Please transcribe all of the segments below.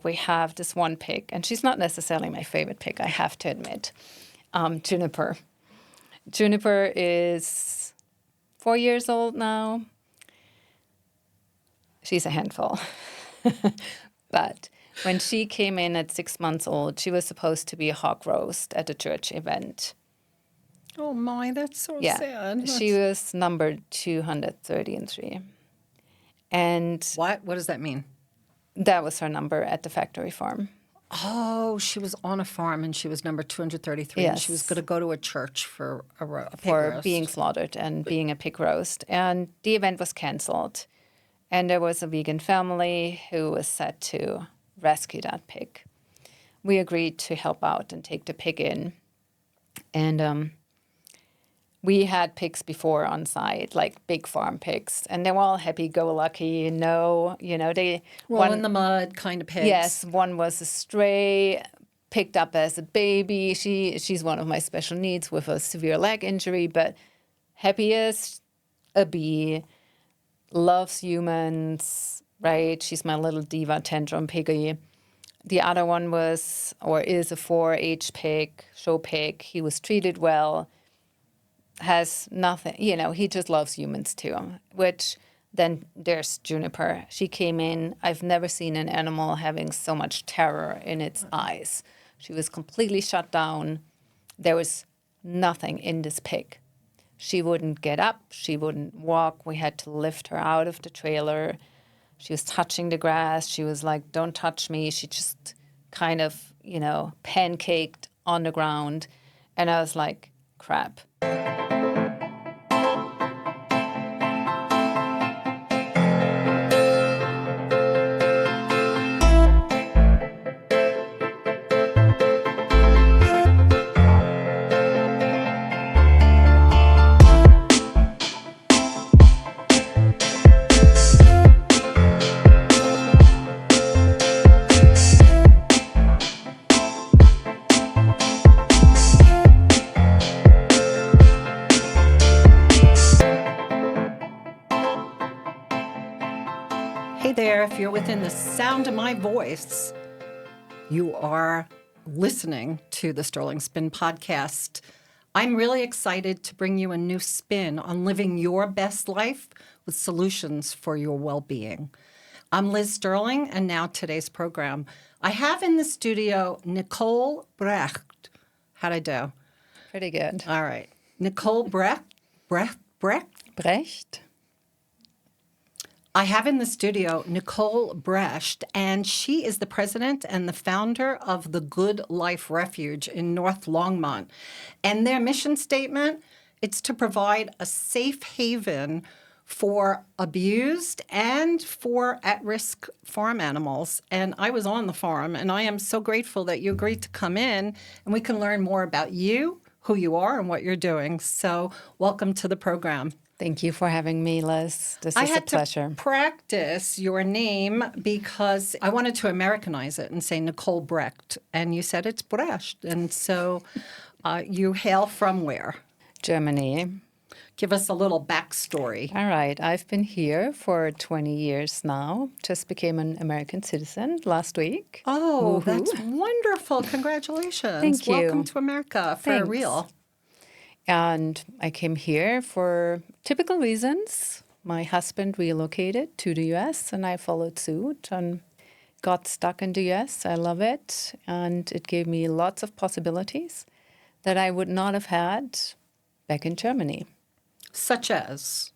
We have this one pig, and she's not necessarily my favorite pig, I have to admit, Juniper. Juniper is 4 years old now. She's a handful. But when she came in at 6 months old, she was supposed to be a hog roast at a church event. Oh my, that's so Yeah, sad. she was numbered 233. And What does that mean? that was her number at the factory farm. Oh, she was on a farm and she was number 233 and she was Yes. going to go to a church for a pig For roast. being slaughtered and being a pig roast. And the event was canceled. And there was a vegan family who was set to rescue that pig. We agreed to help out and take the pig in. And we had pigs before on site, like big farm pigs, and they were all happy-go-lucky. They Roll in the mud kind of pigs. Yes, one was a stray, picked up as a baby. She's one of my special needs with a severe leg injury, but happy as a bee, loves humans, right? She's my little diva tantrum piggy. The other one is a 4-H pig, show pig. He was treated well, has nothing, he just loves humans too, which then there's Juniper. She came in. I've never seen an animal having so much terror in its eyes. She was completely shut down. There was nothing in this pig. She wouldn't get up. She wouldn't walk. We had to lift her out of the trailer. She was touching the grass. She was like, don't touch me. She just kind of, pancaked on the ground. And I was like, crap. Hey there, if you're within the sound of my voice, you are listening to the Sterling Spin podcast. I'm really excited to bring you a new spin on living your best life with solutions for your well-being. I'm Liz Sterling, and now today's program. I have in the studio Nicole Brecht. How'd I do? Pretty good. All right. Nicole Brecht? Brecht? I have in the studio Nicole Brecht, and she is the president and the founder of the Good Life Refuge in North Longmont. And their mission statement, it's to provide a safe haven for abused and for at-risk farm animals. And I was on the farm, and I am so grateful that you agreed to come in, and we can learn more about you, who you are, and what you're doing. So welcome to the program. Thank you for having me, Liz. This I is a had pleasure. to practice your name because I wanted to Americanize it and say Nicole Brecht, and you said it's Brecht. And so you hail from where? Germany. Give us a little backstory. All right. I've been here for 20 years now. Just became an American citizen last week. Oh, that's wonderful. Congratulations. Thank you. Welcome to America for Thanks. real. And I came here for typical reasons. My husband relocated to the U.S., and I followed suit and got stuck in the U.S. I love it, and it gave me lots of possibilities that I would not have had back in Germany. Such as?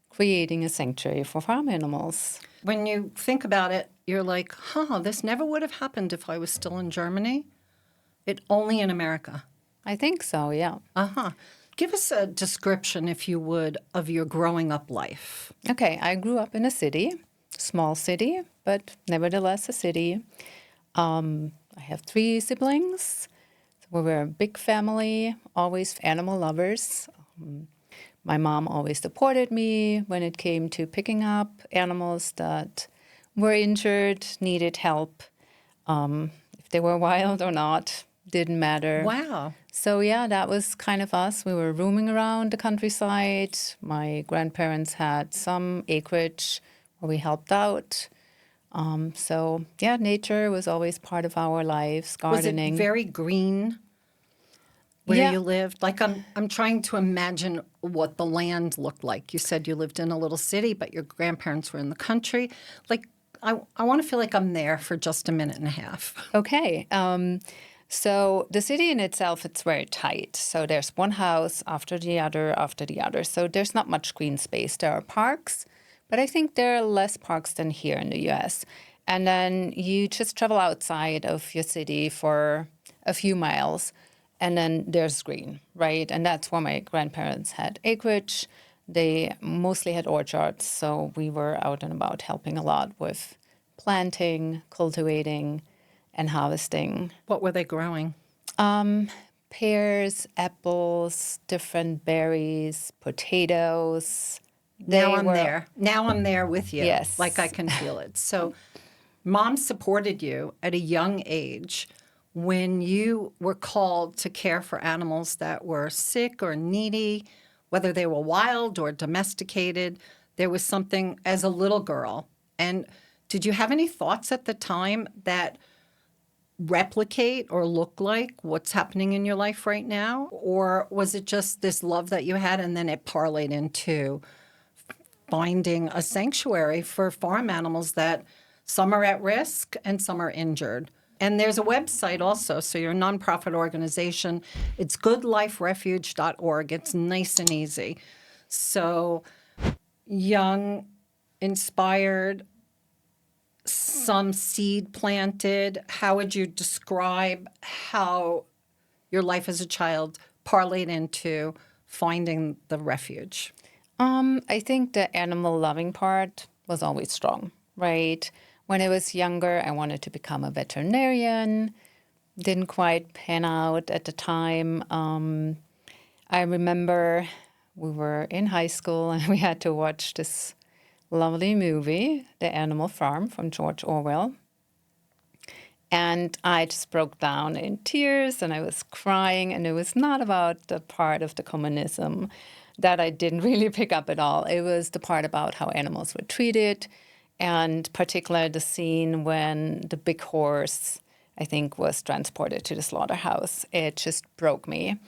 Creating a sanctuary for farm animals. When you think about it, you're like, this never would have happened if I was still in Germany. It only in America. I think so, yeah. Give us a description, if you would, of your growing up life. Okay, I grew up in a city, small city, but nevertheless a city. I have 3 siblings. We were a big family, always animal lovers. My mom always supported me when it came to picking up animals that were injured, needed help. If they were wild or not, didn't matter. Wow. So yeah, that was kind of us. We were roaming around the countryside. My grandparents had some acreage where we helped out. So yeah, nature was always part of our lives. Was it Gardening. very green where Yeah. you lived? Like I'm trying to imagine what the land looked like. You said you lived in a little city, but your grandparents were in the country. Like I want to feel like I'm there for just a minute and a half. Okay. So the city in itself, it's very tight. So there's one house after the other after the other. So there's not much green space. There are parks, but I think there are less parks than here in the US. And then you just travel outside of your city for a few miles, and then there's green, right? And that's where my grandparents had acreage. They mostly had orchards. So we were out and about helping a lot with planting, cultivating, and harvesting. What were they growing? Pears, apples, different berries, potatoes. Now They I'm were, there. Now I'm there with you. Like I yes. can feel it. So mom supported you at a young age when you were called to care for animals that were sick or needy, whether they were wild or domesticated. There was something as a little girl. And did you have any thoughts at the time that replicate or look like what's happening in your life right now? Or was it just this love that you had and then it parlayed into finding a sanctuary for farm animals that some are at risk and some are injured? And there's a website also, so you're a nonprofit organization. It's goodliferefuge.org. It's nice and easy. So young, inspired, some seed planted. How would you describe how your life as a child parlayed into finding the refuge? I think the animal loving part was always strong, right? When I was younger, I wanted to become a veterinarian. Didn't quite pan out at the time. I remember we were in high school and we had to watch this lovely movie, The Animal Farm from George Orwell. And I just broke down in tears and I was crying. And it was not about the part of the communism that I didn't really pick up at all. It was the part about how animals were treated, and particularly the scene when the big horse, I think, was transported to the slaughterhouse. It just broke me.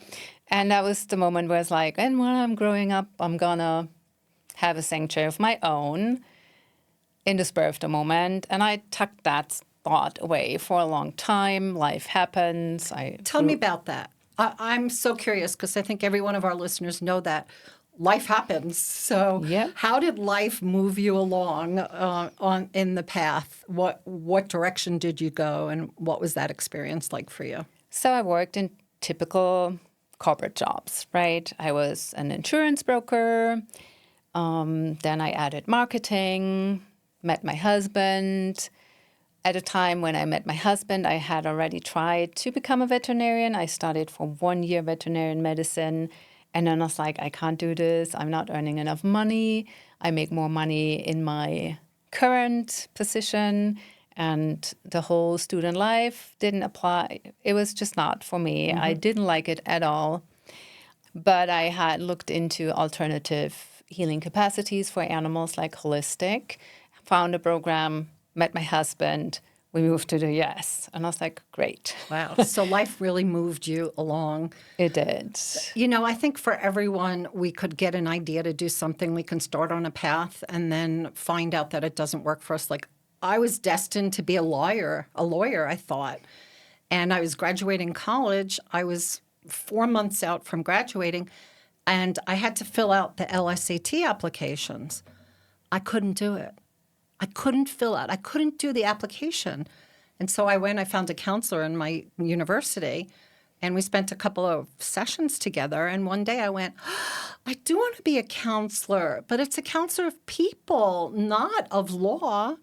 And that was the moment where it's like, and when I'm growing up, I'm gonna have a sanctuary of my own in the spur of the moment. And I tucked that thought away for a long time. Life happens. Tell me about that. I'm so curious because I think every one of our listeners know that life happens. So, Yeah. how did life move you along on in the path? What direction did you go, and what was that experience like for you? So I worked in typical corporate jobs, right? I was an insurance broker. Then I added marketing, met my husband. At a time when I met my husband, I had already tried to become a veterinarian. I studied for 1 year veterinarian medicine. And then I was like, I can't do this. I'm not earning enough money. I make more money in my current position. And the whole student life didn't apply. It was just not for me. I didn't like it at all. But I had looked into alternative healing capacities for animals like holistic, found a program, met my husband. We moved to the US. And I was like, great. Wow. So life really moved you along. It did. You know, I think for everyone, we could get an idea to do something. We can start on a path and then find out that it doesn't work for us. Like I was destined to be a lawyer, I thought. And I was graduating college. I was 4 months out from graduating, and I had to fill out the LSAT applications. I couldn't do it. I couldn't fill out. I couldn't do the application. And so I found a counselor in my university, and we spent a couple of sessions together. And one day I went, I do want to be a counselor, but it's a counselor of people, not of law.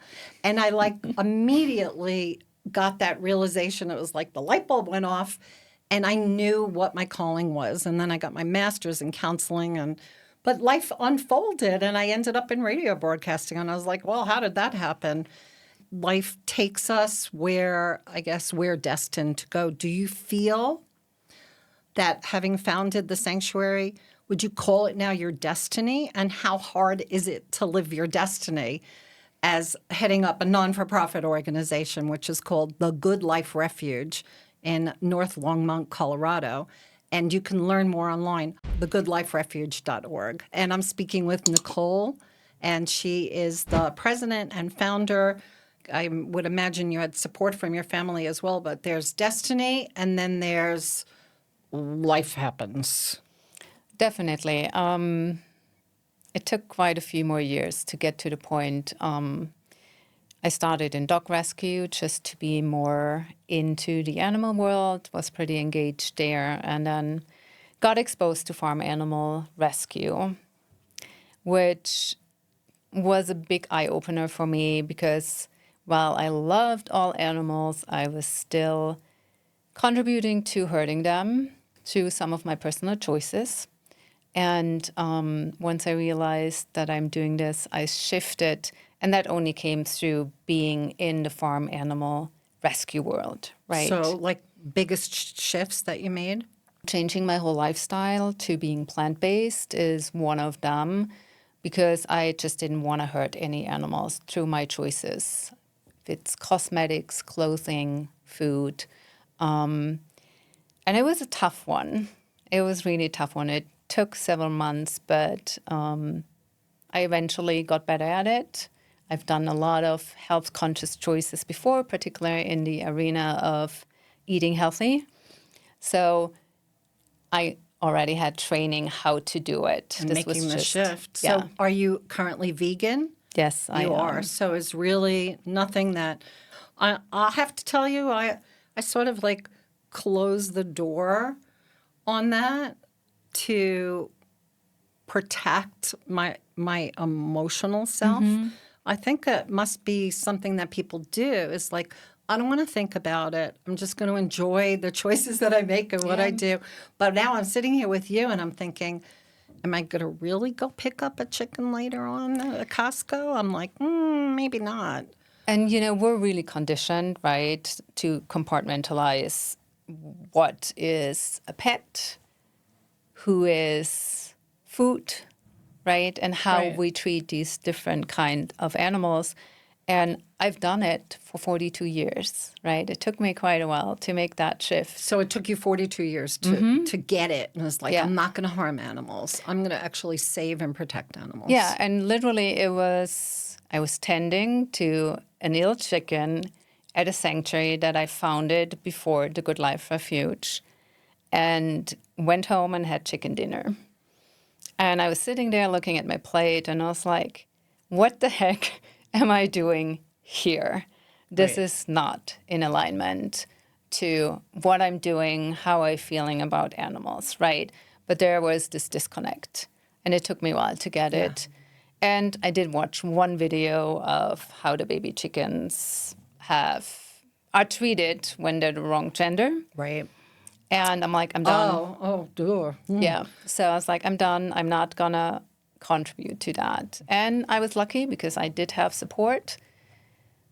And I immediately got that realization. It was like the light bulb went off, and I knew what my calling was. And then I got my master's in counseling, but life unfolded, and I ended up in radio broadcasting. And I was like, well, how did that happen? Life takes us where I guess we're destined to go. Do you feel that having founded the sanctuary, would you call it now your destiny? And how hard is it to live your destiny as heading up a non-for-profit organization, which is called the Good Life Refuge in North Longmont, Colorado. And you can learn more online, thegoodliferefuge.org. And I'm speaking with Nicole, and she is the president and founder. I would imagine you had support from your family as well, but there's Destiny, and then there's Life Happens. Definitely. It took quite a few more years to get to the point. I started in dog rescue just to be more into the animal world, was pretty engaged there, and then got exposed to farm animal rescue, which was a big eye-opener for me because while I loved all animals, I was still contributing to hurting them through some of my personal choices. And once I realized that I'm doing this, I shifted, and that only came through being in the farm animal rescue world, right? So, like, biggest shifts that you made? Changing my whole lifestyle to being plant-based is one of them because I just didn't want to hurt any animals through my choices. If it's cosmetics, clothing, food. And it was a tough one. It was really a tough one. It took several months, but I eventually got better at it. I've done a lot of health-conscious choices before, particularly in the arena of eating healthy. So I already had training how to do it. And this making was the just, shift. Yeah. So, are you currently vegan? Yes, I You am. are. So it's really nothing that I'll have to tell you. I sort of like closed the door on that to protect my emotional self. I think that must be something that people do. Is like, I don't want to think about it. I'm just going to enjoy the choices that I make and what I do. But now I'm sitting here with you, and I'm thinking, am I going to really go pick up a chicken later on at Costco? I'm like, maybe not. And, we're really conditioned, right, to compartmentalize what is a pet, who is food, right, and how Right. we treat these different kind of animals. And I've done it for 42 years, right? It took me quite a while to make that shift. So it took you 42 years to get it. And it's like, Yeah. I'm not going to harm animals. I'm going to actually save and protect animals. Yeah, and literally I was tending to an ill chicken at a sanctuary that I founded before the Good Life Refuge and went home and had chicken dinner. And I was sitting there looking at my plate and I was like, what the heck am I doing here? This Right. is not in alignment to what I'm doing, how I'm feeling about animals, right? But there was this disconnect. And it took me a while to get it. And I did watch one video of how the baby chickens are treated when they're the wrong gender. Right. And I'm like, I'm done. Oh, duh. Yeah. So I was like, I'm done. I'm not going to contribute to that. And I was lucky because I did have support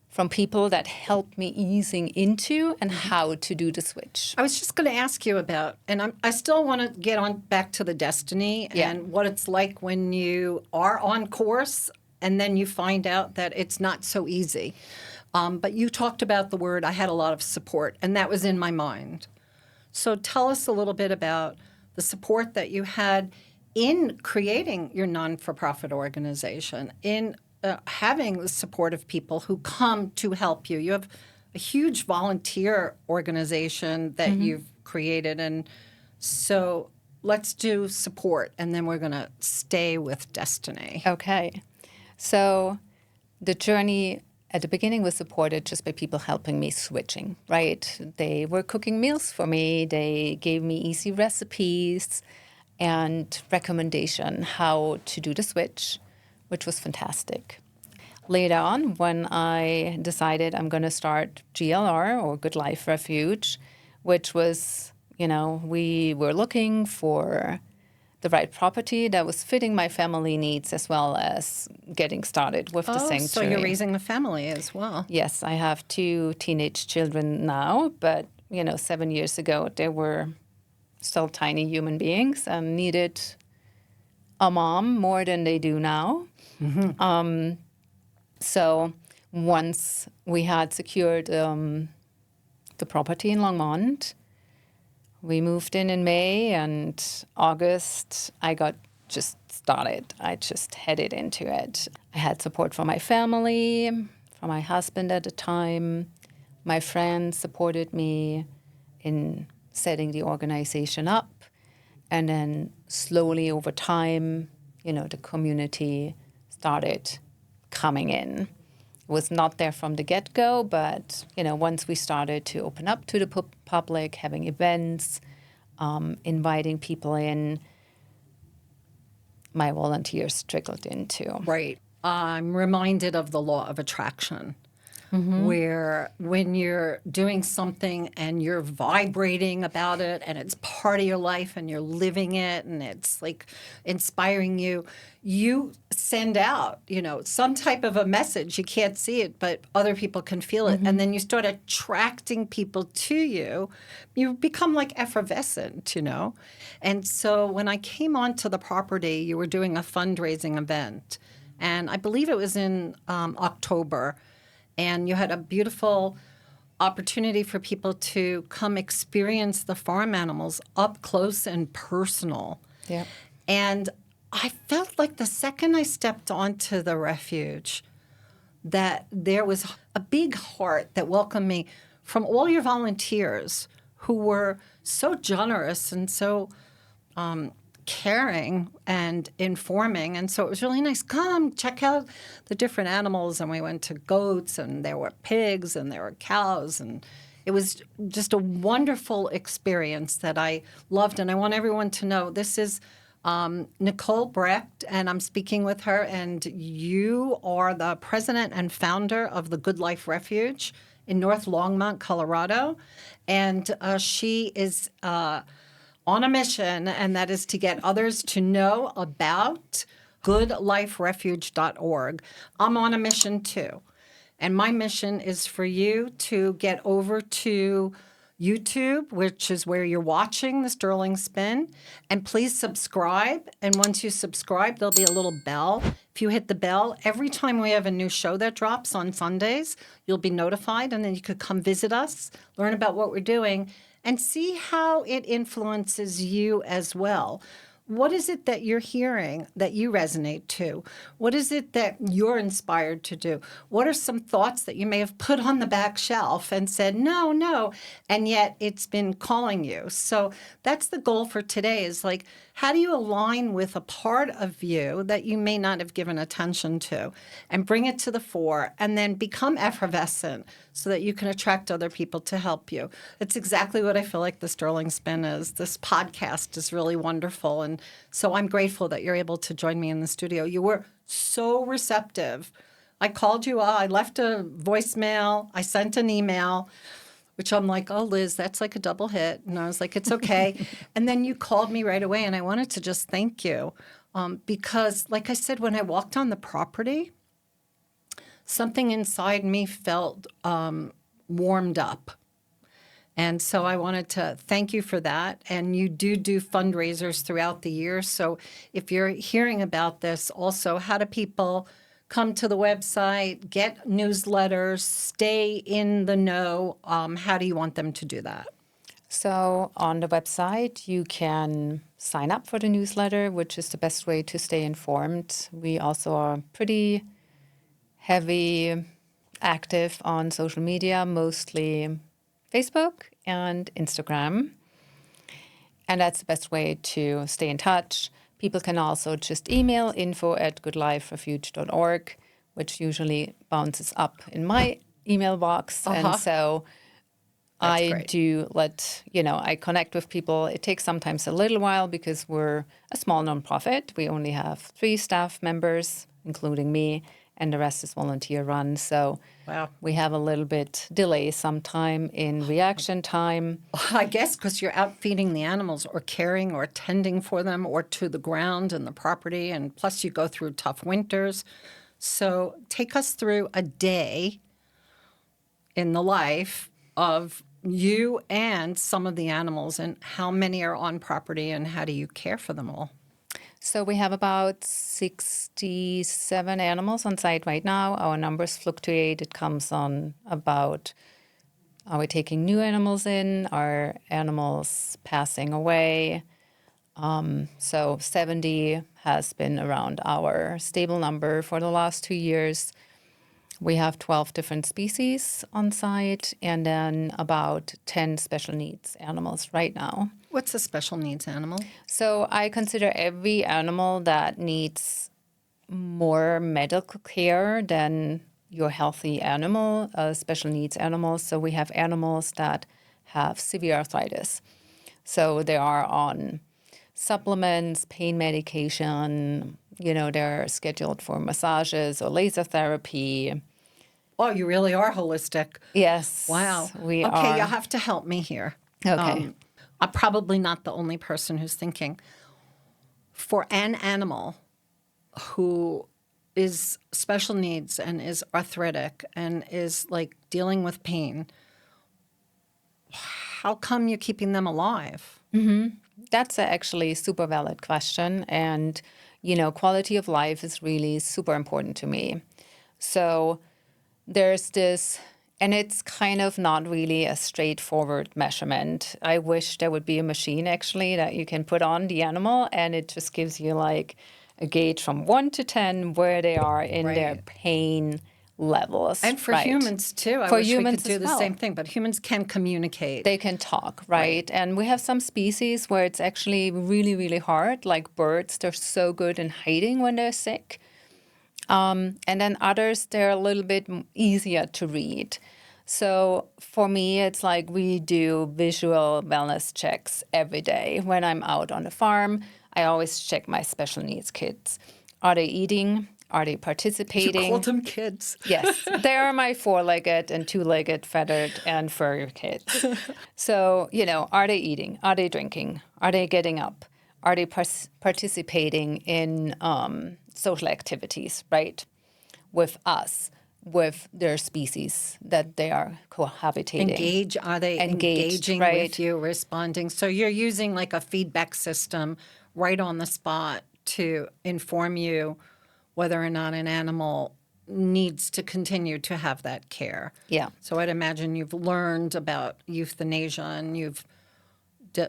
from people that helped me easing into and how to do the switch. I was just going to ask you about, and I still want to get on back to the Destiny and what it's like when you are on course and then you find out that it's not so easy. But you talked about the word, I had a lot of support, and that was in my mind. So tell us a little bit about the support that you had in creating your non-for-profit organization, in having the support of people who come to help you. You have a huge volunteer organization that you've created. And so let's do support, and then we're going to stay with Destiny. Okay. So the journey at the beginning was supported just by people helping me switching, right? They were cooking meals for me. They gave me easy recipes and recommendation how to do the switch, which was fantastic. Later on, when I decided I'm going to start GLR, or Good Life Refuge, which was, we were looking for the right property that was fitting my family needs as well as getting started with the sanctuary. So you're raising a family as well. Yes, I have 2 teenage children now, but 7 years ago they were still tiny human beings and needed a mom more than they do now. So once we had secured the property in Longmont, we moved in May, and August I got just started. I just headed into it. I had support from my family, from my husband at the time. My friends supported me in setting the organization up. And then slowly over time, the community started coming in. It was not there from the get-go, but, once we started to open up to the public, having events, inviting people in, my volunteers trickled in too. Right. I'm reminded of the law of attraction, where when you're doing something and you're vibrating about it and it's part of your life and you're living it and it's like inspiring you, you send out, some type of a message. You can't see it, but other people can feel it. And then you start attracting people to you. You become like effervescent, And so when I came onto the property, you were doing a fundraising event. And I believe it was in October. And you had a beautiful opportunity for people to come experience the farm animals up close and personal. Yeah. And I felt like the second I stepped onto the refuge that there was a big heart that welcomed me from all your volunteers who were so generous and so caring and informing. And so it was really nice. Come, check out the different animals. And we went to goats, and there were pigs, and there were cows. And it was just a wonderful experience that I loved. And I want everyone to know this is Nicole Brecht, and I'm speaking with her. And you are the president and founder of the Good Life Refuge in North Longmont, Colorado. And she is on a mission, and that is to get others to know about goodliferefuge.org. I'm on a mission too. And my mission is for you to get over to YouTube, which is where you're watching the Sterling Spin, and please subscribe. And once you subscribe, there'll be a little bell. If you hit the bell, every time we have a new show that drops on Sundays, you'll be notified, and then you could come visit us, learn about what we're doing, and see how it influences you as well. What is it that you're hearing that you resonate to? What is it that you're inspired to do? What are some thoughts that you may have put on the back shelf and said, no, and yet it's been calling you? So that's the goal for today, is like, how do you align with a part of you that you may not have given attention to and bring it to the fore and then become effervescent so that you can attract other people to help you? That's exactly what I feel like the Sterling Spin is. This podcast is really wonderful. And so I'm grateful that you're able to join me in the studio. You were so receptive. I called you up. I left a voicemail. I sent an email, which I'm like, oh, Liz, that's like a double hit. And I was like, it's okay. And then you called me right away, and I wanted to just thank you because, like I said, when I walked on the property, something inside me felt warmed up. And so I wanted to thank you for that. And you do fundraisers throughout the year. So if you're hearing about this, also, how do people come to the website, get newsletters, stay in the know? How do you want them to do that? So on the website, you can sign up for the newsletter, which is the best way to stay informed. We also are pretty heavy active on social media, mostly Facebook and Instagram. And that's the best way to stay in touch. People can also just email info@goodliferefuge.org, which usually bounces up in my email box. And so I great. do I connect with people. It takes sometimes a little while because we're a small nonprofit. We only have 3 staff members, including me, and the rest is volunteer run. So Wow. we have a little bit delay sometime in reaction time. I guess because you're out feeding the animals or caring or tending for them or to the ground and the property, and plus you go through tough winters. So take us through a day in the life of you and some of the animals, and how many are on property and how do you care for them all? So we have about 67 animals on site right now. Our numbers fluctuate. It comes on about, are we taking new animals in? Are animals passing away? So 70 has been around our stable number for the last 2 years. We have 12 different species on site and then about 10 special needs animals right now. What's a special needs animal? So I consider every animal that needs more medical care than your healthy animal, a special needs animal. So we have animals that have severe arthritis. So they are on supplements, pain medication, they're scheduled for massages or laser therapy. Oh, you really are holistic. Yes. Wow. We Okay, are. you'll have to help me here. Okay. I'm probably not the only person who's thinking. For an animal who is special needs and is arthritic and is like dealing with pain, how come you're keeping them alive? That's actually a super valid question. And, quality of life is really super important to me. So there's this, and it's kind of not really a straightforward measurement. I wish there would be a machine actually that you can put on the animal and it just gives you like a gauge from 1 to 10 where they are in their Right. pain levels. And for right? humans too. I For wish we humans could do as the well. same thing, but humans can communicate. They can talk, right? And we have some species where it's actually really, really hard, like birds. They're so good in hiding when they're sick. And then others, they're a little bit easier to read. So for me, it's like we do visual wellness checks every day. When I'm out on the farm, I always check my special needs kids. Are they eating? Are they You participating? called them kids. Yes, they are my four-legged and two-legged feathered and furry kids. So, are they eating? Are they drinking? Are they getting up? Are they participating in social activities, right? With us, with their species that they are cohabitating. Are they Engaged, engaging right? with you, responding? So you're using like a feedback system right on the spot to inform you whether or not an animal needs to continue to have that care. Yeah. So I'd imagine you've learned about euthanasia and you've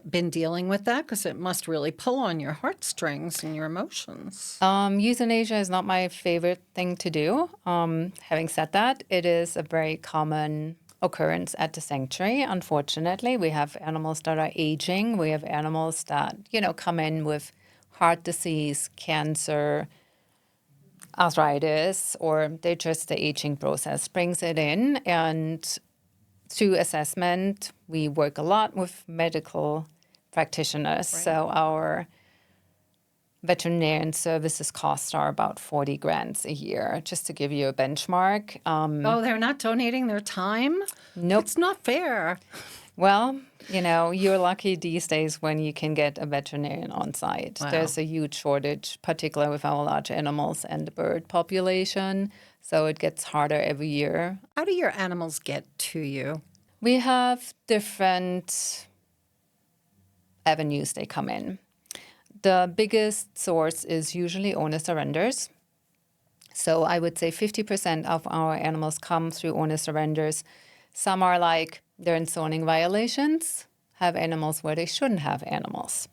been dealing with that because it must really pull on your heartstrings and your emotions. Euthanasia is not my favorite thing to do. Having said that, it is a very common occurrence at the sanctuary. Unfortunately, we have animals that are aging. We have animals that, come in with heart disease, cancer, arthritis, or the aging process brings it in. And through assessment, we work a lot with medical practitioners. Right. So our veterinarian services costs are about 40 grand a year, just to give you a benchmark. Oh, they're not donating their time? Nope. It's not fair. Well, you're lucky these days when you can get a veterinarian on site. Wow. There's a huge shortage, particularly with our large animals and the bird population. So it gets harder every year. How do your animals get to you? We have different avenues they come in. The biggest source is usually owner surrenders. So I would say 50% of our animals come through owner surrenders. Some are like they're in zoning violations, have animals where they shouldn't have animals.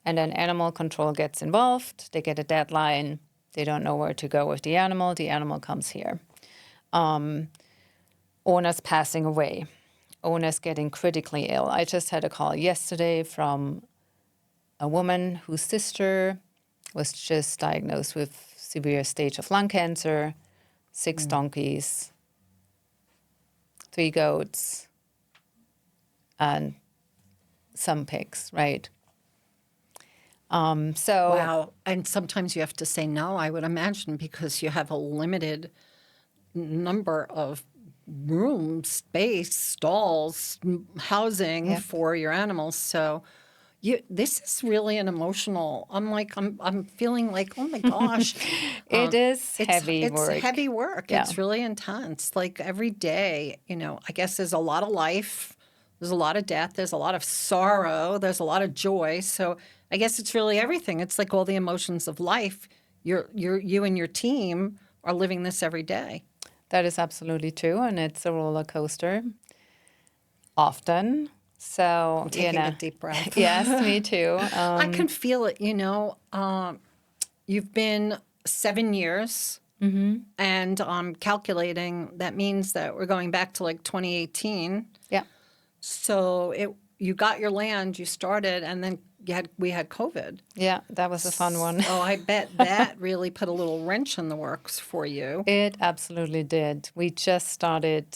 And then animal control gets involved. They get a deadline. They don't know where to go with the animal comes here. Owners passing away. Owners getting critically ill. I just had a call yesterday from a woman whose sister was just diagnosed with severe stage of lung cancer, 6 donkeys, 3 goats, and some pigs, right? So Wow. And sometimes you have to say no, I would imagine, because you have a limited number of rooms, space, stalls, housing for your animals. So this is really an emotional. I'm feeling like, oh my gosh, it is heavy it's work. heavy work. Yeah. It's really intense. Like every day, I guess there's a lot of life, There's a lot of death. There's a lot of sorrow. There's a lot of joy. So I guess it's really everything. It's like all the emotions of life. You and your team are living this every day. That is absolutely true, and it's a roller coaster often. So, I'm taking a deep breath. Yes, me too. I can feel it, you've been 7 years, and I'm calculating that means that we're going back to like 2018. Yeah. So you got your land, you started, and then we had COVID. Yeah, that was a fun one. Oh, I bet that really put a little wrench in the works for you. It absolutely did. We just started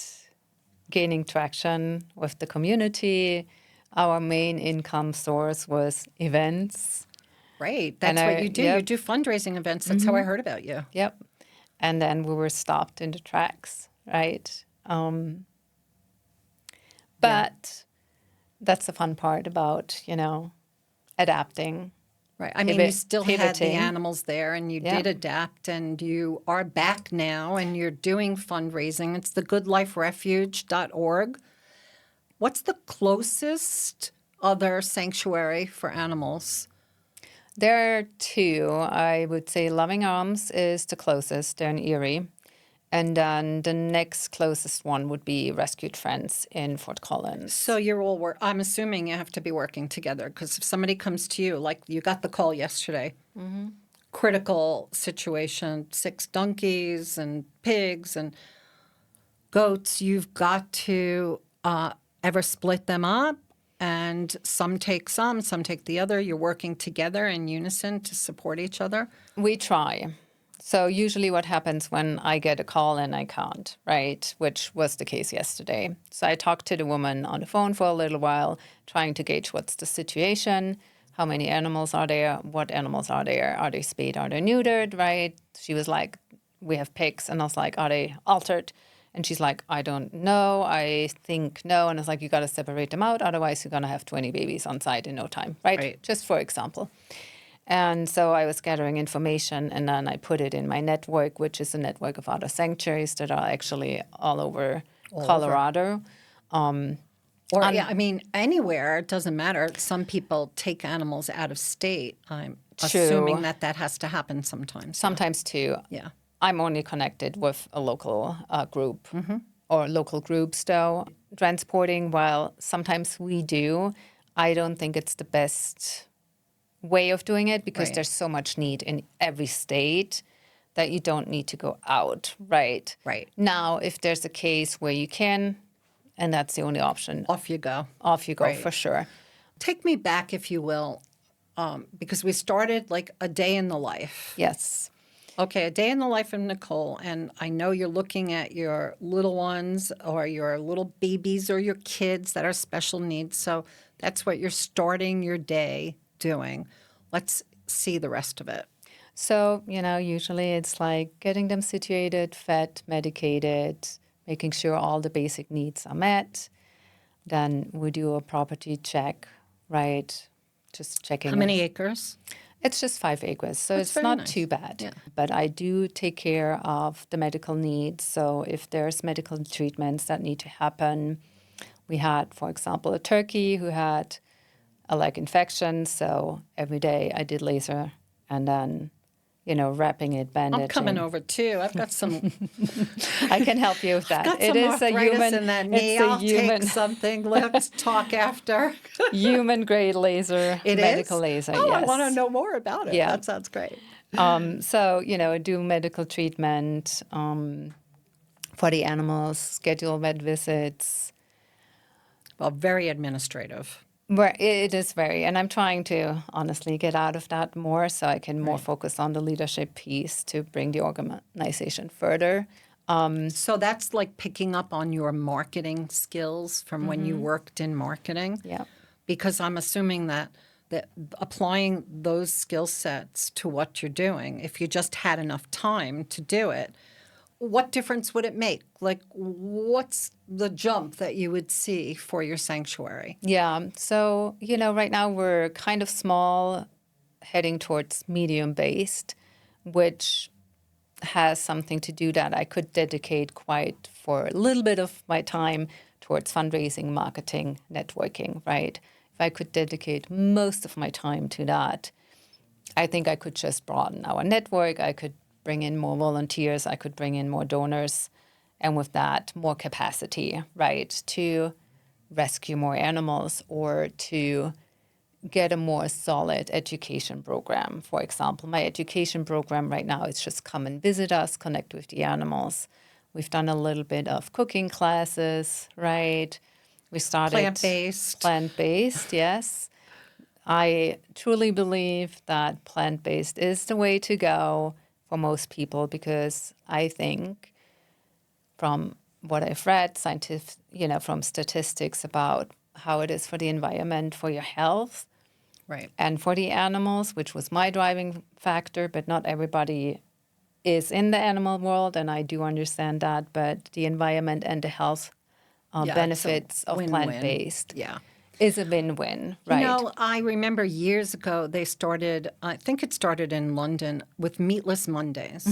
gaining traction with the community. Our main income source was events. Right. That's what you do. Yep. You do fundraising events. That's how I heard about you. Yep. And then we were stopped in the tracks, right? But that's the fun part about, adapting. Right. I mean, you still had the pivoting. animals there, and you did adapt, and you are back now, and you're doing fundraising. It's the goodliferefuge.org. What's the closest other sanctuary for animals? There are two. I would say Loving Arms is the closest. They're in Erie. And then the next closest one would be Rescued Friends in Fort Collins. So you're all I'm assuming you have to be working together, because if somebody comes to you, like you got the call yesterday, critical situation, 6 donkeys and pigs and goats, you've got to ever split them up, and some take some take the other. You're working together in unison to support each other. We try. So usually what happens when I get a call and I can't, right, which was the case yesterday. So I talked to the woman on the phone for a little while, trying to gauge what's the situation, how many animals are there, what animals are there, are they spayed, are they neutered, right? She was like, we have pigs. And I was like, are they altered? And she's like, I don't know. I think no. And I was like, you got to separate them out. Otherwise, you're going to have 20 babies on site in no time, right? Just for example. And so I was gathering information, and then I put it in my network, which is a network of other sanctuaries that are actually all over Colorado. Anywhere. It doesn't matter. Some people take animals out of state. I'm assuming that has to happen sometimes. Sometimes too. Yeah. I'm only connected with a local group or local groups, though. Transporting, while sometimes we do, I don't think it's the best way of doing it, because there's so much need in every state that you don't need to go out, right? Right. Now, if there's a case where you can, and that's the only option. Off you go. Off you go, for sure. Take me back, if you will, because we started like a day in the life. Yes. Okay, a day in the life of Nicole, and I know you're looking at your little ones or your little babies or your kids that are special needs, so that's what you're starting your day doing. Let's see the rest of it. So, usually it's like getting them situated, fed, medicated, making sure all the basic needs are met. Then we do a property check, right? Just checking. How many acres? It's just 5 acres, so That's it's not nice. too bad. Yeah. But I do take care of the medical needs. So if there's medical treatments that need to happen, we had, for example, a turkey who had a leg infection. So every day I did laser and then, wrapping it, bandaging. I'm coming over too. I've got some. I can help you with that. Got It some is a arthritis human. in that knee. It's a I'll human. take something. Let's talk after. Human grade laser. It medical is? laser. Oh, yes. I want to know more about it. Yeah. That sounds great. So, do medical treatment for the animals, schedule vet visits. Well, very administrative. Where it is very, and I'm trying to honestly get out of that more so I can more focus on the leadership piece to bring the organization further. So that's like picking up on your marketing skills from when you worked in marketing. Yeah. Because I'm assuming that applying those skill sets to what you're doing, if you just had enough time to do it, what difference would it make? Like, what's the jump that you would see for your sanctuary? Yeah. So, right now we're kind of small, heading towards medium-based, which has something to do that I could dedicate quite for a little bit of my time towards fundraising, marketing, networking, right? If I could dedicate most of my time to that, I think I could just broaden our network. I could bring in more volunteers. I could bring in more donors. And with that, more capacity, right, to rescue more animals or to get a more solid education program. For example, my education program right now is just come and visit us, connect with the animals. We've done a little bit of cooking classes, right? We started Plant-based. Plant-based, yes. I truly believe that plant-based is the way to go for most people because I think from what I've read, from statistics about how it is for the environment, for your health, Right. and for the animals, which was my driving factor, but not everybody is in the animal world, and I do understand that, but the environment and the health Yeah, it's a benefits of win-win. plant-based Yeah. is a win-win, You right? know, I remember years ago they started, I think it started in London with Meatless Mondays.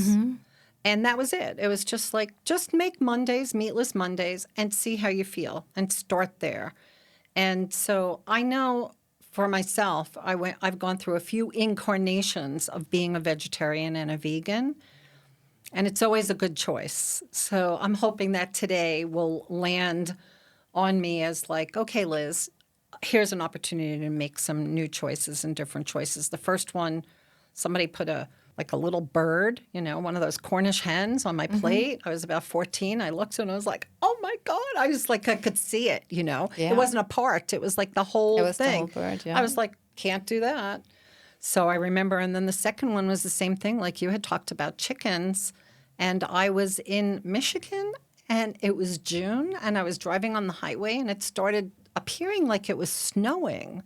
And that was it. It was just like, just make Mondays, Meatless Mondays, and see how you feel and start there. And so I know for myself, I've gone through a few incarnations of being a vegetarian and a vegan. And it's always a good choice. So I'm hoping that today will land on me as like, okay, Liz, here's an opportunity to make some new choices and different choices. The first one, somebody put a little bird, one of those Cornish hens on my plate. I was about 14. I looked and I was like, oh my God. I was like, I could see it, Yeah. It wasn't a part. It was like the whole It was the thing. whole bird, yeah. I was like, can't do that. So I remember, and then the second one was the same thing, like you had talked about chickens. And I was in Michigan, and it was June, and I was driving on the highway, and it started appearing like it was snowing.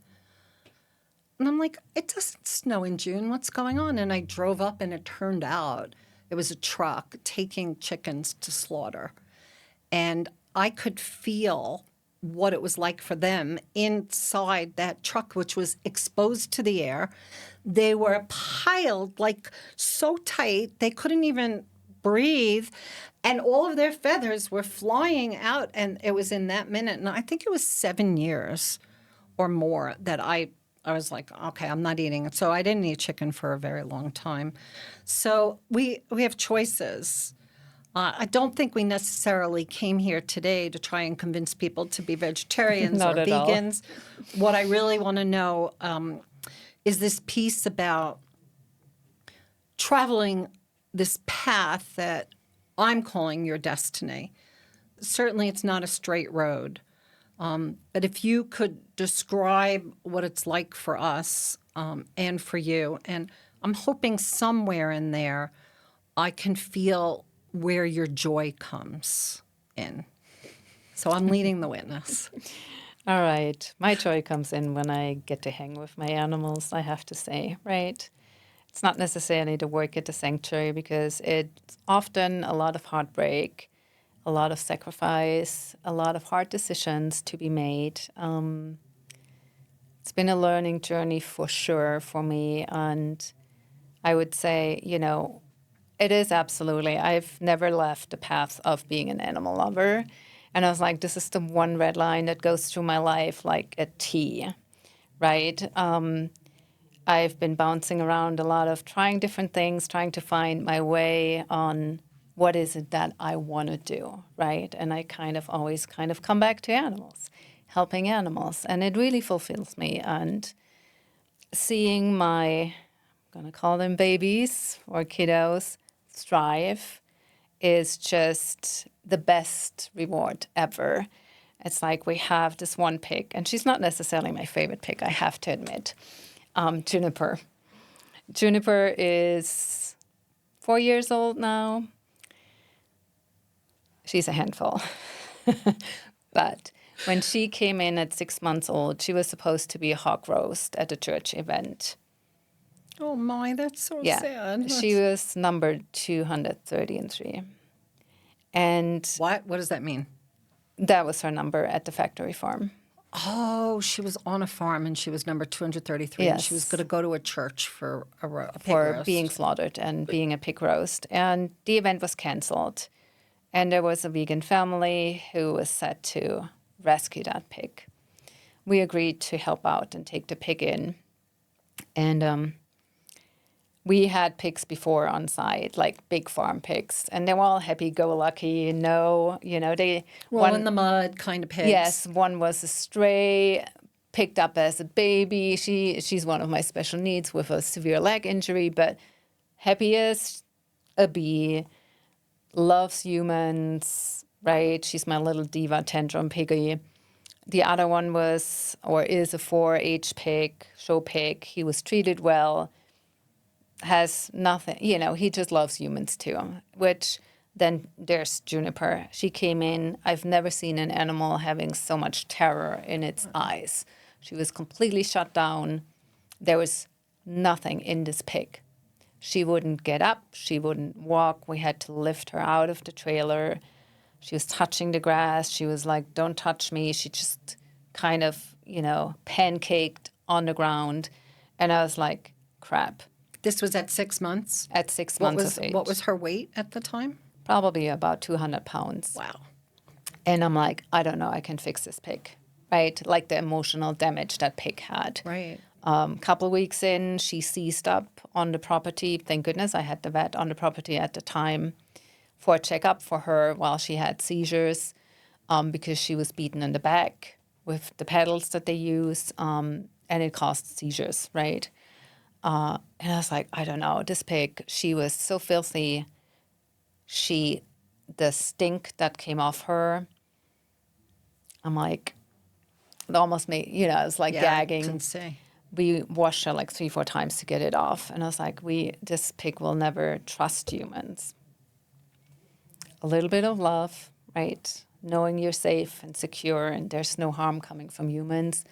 And I'm like, it doesn't snow in June. What's going on? And I drove up, and it turned out it was a truck taking chickens to slaughter. And I could feel what it was like for them inside that truck, which was exposed to the air. They were piled like so tight, they couldn't even breathe. And all of their feathers were flying out. And it was in that minute. And I think it was 7 years or more that I was like, okay, I'm not eating it. So I didn't eat chicken for a very long time. So we have choices. I don't think we necessarily came here today to try and convince people to be vegetarians or Not at all. vegans. What I really want to know is this piece about traveling this path that I'm calling your destiny. Certainly it's not a straight road. But if you could describe what it's like for us and for you, and I'm hoping somewhere in there I can feel where your joy comes in. So I'm leading the witness. All right. My joy comes in when I get to hang with my animals, I have to say, right? It's not necessarily the work at the sanctuary because it's often a lot of heartbreak, a lot of sacrifice, a lot of hard decisions to be made. It's been a learning journey for sure for me. And I would say, it is absolutely. I've never left the path of being an animal lover. And I was like, this is the one red line that goes through my life like a T, right? I've been bouncing around a lot of trying different things, trying to find my way on what is it that I want to do, right? And I always come back to animals, helping animals. And it really fulfills me. And seeing my, I'm going to call them babies or kiddos, thrive is just the best reward ever. It's like we have this one pig, and she's not necessarily my favorite pig, I have to admit, Juniper. Juniper is 4 years old now. She's a handful. But when she came in at 6 months old, she was supposed to be a hog roast at a church event. Oh my, that's so Yeah, sad. she was number 233. And What does that mean? that was her number at the factory farm. Oh, she was on a farm and she was number 233 and she was Yes. going to go to a church for a pig For roast. being slaughtered and being a pig roast. And the event was canceled. And there was a vegan family who was set to rescue that pig. We agreed to help out and take the pig in. And we had pigs before on site, like big farm pigs, and they were all happy-go-lucky. No, they Roll in the mud kind of pigs. Yes, one was a stray, picked up as a baby. She's one of my special needs with a severe leg injury, but happy as a bee, loves humans, right? She's my little diva tantrum piggy. The other one was, or is, a 4-H pig, show pig. He was treated well, has nothing, he just loves humans too, which then there's Juniper. She came in. I've never seen an animal having so much terror in its eyes. She was completely shut down. There was nothing in this pig. She wouldn't get up. She wouldn't walk. We had to lift her out of the trailer. She was touching the grass. She was like, don't touch me. She just kind of, pancaked on the ground. And I was like, crap. This was at 6 months? At 6 months of age. What was her weight at the time? Probably about 200 pounds. Wow. And I'm like, I don't know, I can fix this pig, right? Like the emotional damage that pig had. Right. Couple of weeks in, she seized up on the property. Thank goodness I had the vet on the property at the time for a checkup for her while she had seizures, because she was beaten in the back with the pedals that they use, and it caused seizures, right? And I was like, I don't know, this pig, she was so filthy. The stink that came off her, I'm like, it almost made, it was like gagging. I can see. We washed her like 3-4 times to get it off. And I was like, this pig will never trust humans. A little bit of love, right? Knowing you're safe and secure and there's no harm coming from humans.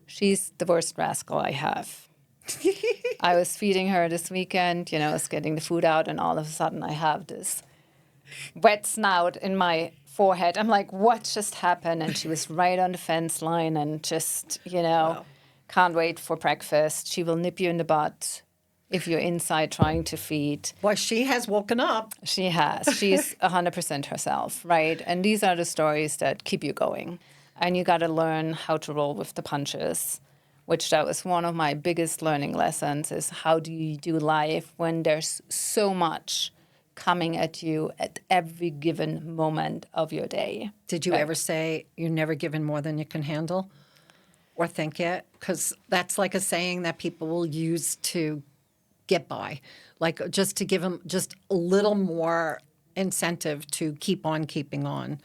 She's the worst rascal I have. I was feeding her this weekend, I was getting the food out, and all of a sudden I have this wet snout in my forehead. I'm like, what just happened? And she was right on the fence line and just, Wow. Can't wait for breakfast. She will nip you in the butt if you're inside trying to feed. Well, she has woken up. She has. She's 100% herself, right? And these are the stories that keep you going. And you got to learn how to roll with the punches, which that was one of my biggest learning lessons, is how do you do life when there's so much coming at you at every given moment of your day. Did you ever say you're never given more than you can handle or think it? Because that's like a saying that people will use to get by, like just to give them just a little more incentive to keep on keeping on.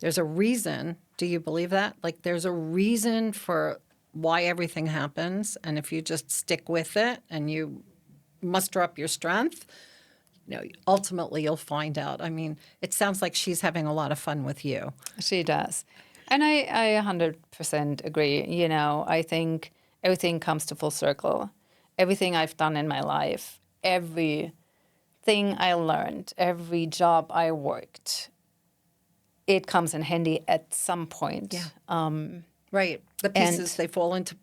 There's a reason. Do you believe that? Like there's a reason for why everything happens. And if you just stick with it and you muster up your strength, ultimately you'll find out. I mean, it sounds like she's having a lot of fun with you. She does. And I 100% agree. I think everything comes to full circle. Everything I've done in my life, everything I learned, every job I worked, it comes in handy at some point. Yeah. Right. The pieces, they fall into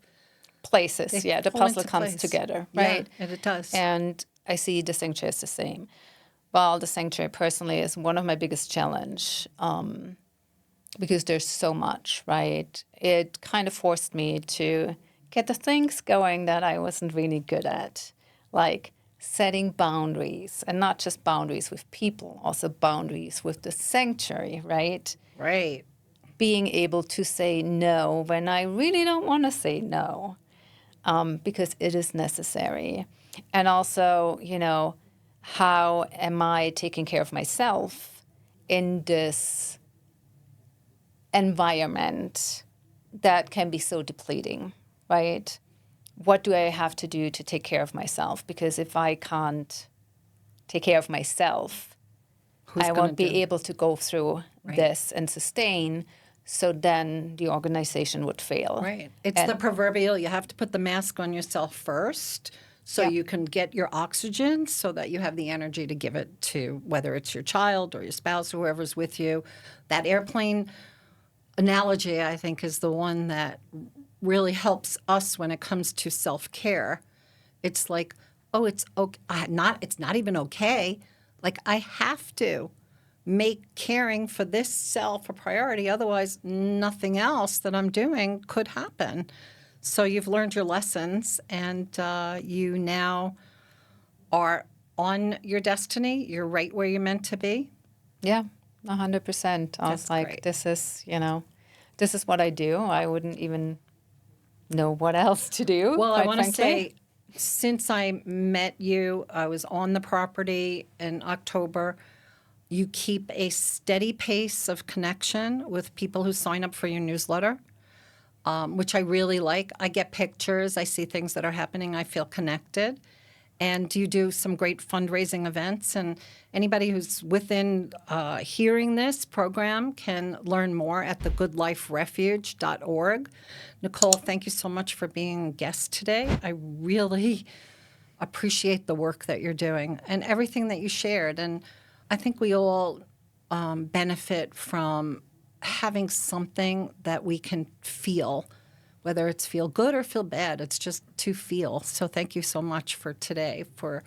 places. The puzzle comes together, right? Yeah, and it does. And I see the sanctuary as the same. Well, the sanctuary personally is one of my biggest challenge, because there's so much, right? It kind of forced me to get the things going that I wasn't really good at, like setting boundaries, and not just boundaries with people, also boundaries with the sanctuary, right? Right. Being able to say no when I really don't want to say no, because it is necessary. And also, how am I taking care of myself in this environment that can be so depleting, right? What do I have to do to take care of myself? Because if I can't take care of myself, I won't be able to go through this and sustain. So then the organization would fail. Right. It's the proverbial, you have to put the mask on yourself first so you can get your oxygen so that you have the energy to give it to whether it's your child or your spouse, whoever's with you. That airplane analogy, I think, is the one that really helps us when it comes to self-care. It's like, oh, it's okay. It's not even okay. Like, I have to make caring for this self a priority. Otherwise, nothing else that I'm doing could happen. So you've learned your lessons, and you now are on your destiny. You're right where you're meant to be. Yeah, 100%. I was That's like, great. this is what I do. I wouldn't even know what else to do. Well, I quite want to frankly. say, since I met you, I was on the property in October. You keep a steady pace of connection with people who sign up for your newsletter, which I really like. I get pictures, I see things that are happening, I feel connected. And you do some great fundraising events. And anybody who's within hearing this program can learn more at the goodliferefuge.org. Nicole, thank you so much for being a guest today. I really appreciate the work that you're doing and everything that you shared. And I think we all benefit from having something that we can feel, whether it's feel good or feel bad. It's just to feel. So thank you so much for today, for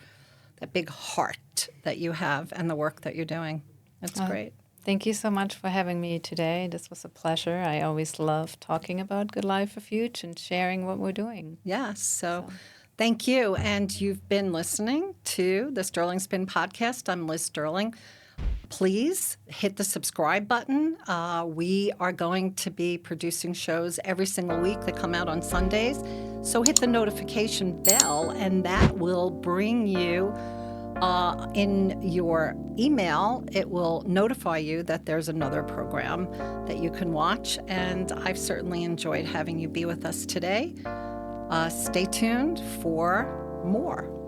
that big heart that you have and the work that you're doing. It's great. Thank you so much for having me today. This was a pleasure. I always love talking about Good Life Refuge and sharing what we're doing. Yes. So thank you. And you've been listening to the Sterling Spin podcast. I'm Liz Sterling. Please hit the subscribe button. We are going to be producing shows every single week that come out on Sundays. So hit the notification bell, and that will bring you in your email. It will notify you that there's another program that you can watch. And I've certainly enjoyed having you be with us today. Stay tuned for more.